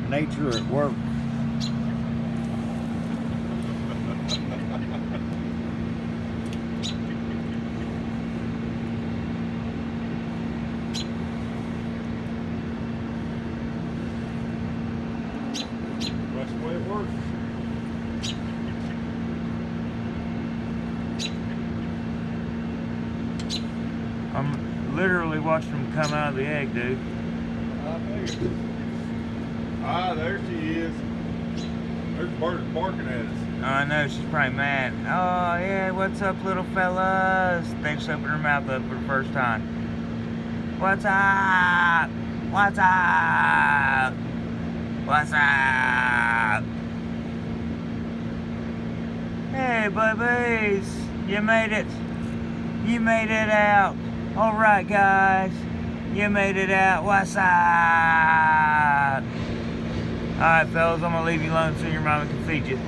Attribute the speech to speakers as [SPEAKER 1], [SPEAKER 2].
[SPEAKER 1] nature at work.
[SPEAKER 2] That's the way it works.
[SPEAKER 3] I'm literally watching them come out of the egg, dude.
[SPEAKER 2] I figured. Ah, there she is. There's birds barking at us.
[SPEAKER 3] Oh, I know, she's probably mad. Oh, yeah, what's up, little fellas? They just opened her mouth up for the first time. What's up? What's up? What's up? Hey, babies, you made it. You made it out. All right, guys, you made it out. What's up? All right, fellas, I'm gonna leave you alone so your mama can feed you.